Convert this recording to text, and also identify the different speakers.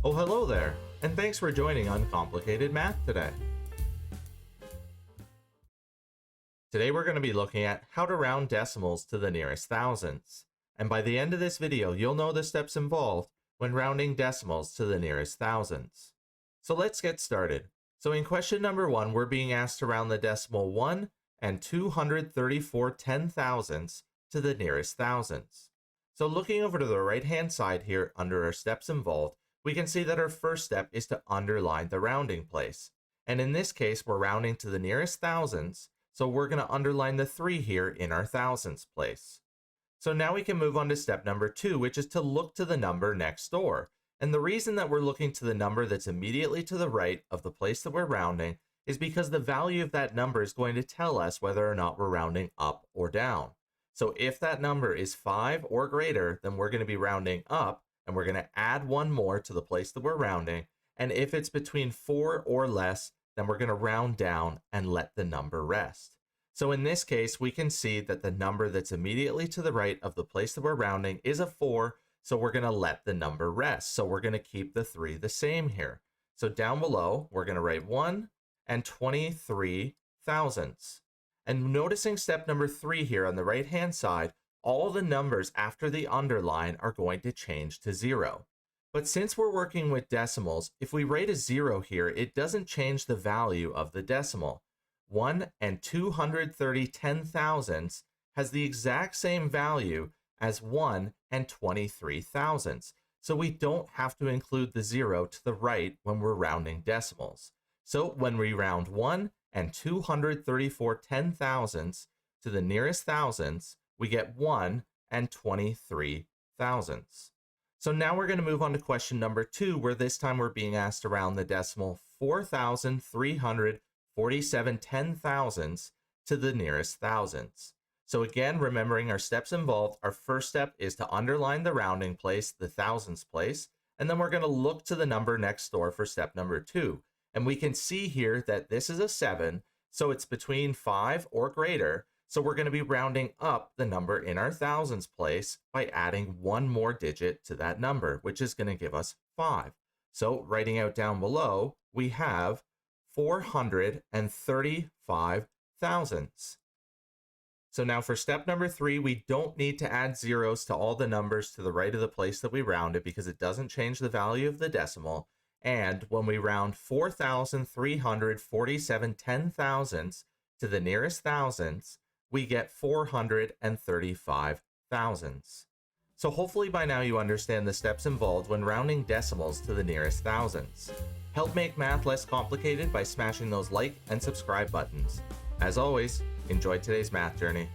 Speaker 1: Oh, hello there, and thanks for joining Uncomplicated Math today. Today we're going to be looking at how to round decimals to the nearest thousandths. And by the end of this video, you'll know the steps involved when rounding decimals to the nearest thousandths. So let's get started. So in question number 1, we're being asked to round the decimal 1 and 234 10,000ths to the nearest thousandths. So looking over to the right-hand side here under our steps involved, we can see that our first step is to underline the rounding place. And in this case, we're rounding to the nearest thousandths, so we're going to underline the 3 here in our thousandths place. So now we can move on to step number 2, which is to look to the number next door. And the reason that we're looking to the number that's immediately to the right of the place that we're rounding is because the value of that number is going to tell us whether or not we're rounding up or down. So if that number is 5 or greater, then we're going to be rounding up, and we're going to add 1 more to the place that we're rounding. And if it's between 4 or less, then we're going to round down and let the number rest. So in this case, we can see that the number that's immediately to the right of the place that we're rounding is a 4, so we're going to let the number rest. So we're going to keep the 3 the same here. So down below, we're going to write 1 and 23 thousandths. And noticing step number 3 here on the right-hand side, all the numbers after the underline are going to change to 0. But since we're working with decimals, if we write a 0 here, it doesn't change the value of the decimal. 1 and 230 10,000ths has the exact same value as 1 and 23 thousandths. So we don't have to include the 0 to the right when we're rounding decimals. So when we round 1 and 234 10,000ths to the nearest thousandths, we get 1 and 23 thousandths. So now we're going to move on to question number 2, where this time we're being asked to round the decimal 4,347 10,000ths to the nearest thousandths. So again, remembering our steps involved, our first step is to underline the rounding place, the thousandths place, and then we're going to look to the number next door for step number 2. And we can see here that this is a 7, so it's between 5 or greater. So we're going to be rounding up the number in our thousandths place by adding 1 more digit to that number, which is going to give us 5. So writing out down below, we have 435 thousandths. So now for step number 3, we don't need to add zeros to all the numbers to the right of the place that we rounded because it doesn't change the value of the decimal. And when we round 4,347 10,000ths to the nearest thousandths, we get 435 thousandths. So hopefully by now you understand the steps involved when rounding decimals to the nearest thousandths. Help make math less complicated by smashing those like and subscribe buttons. As always, enjoy today's math journey.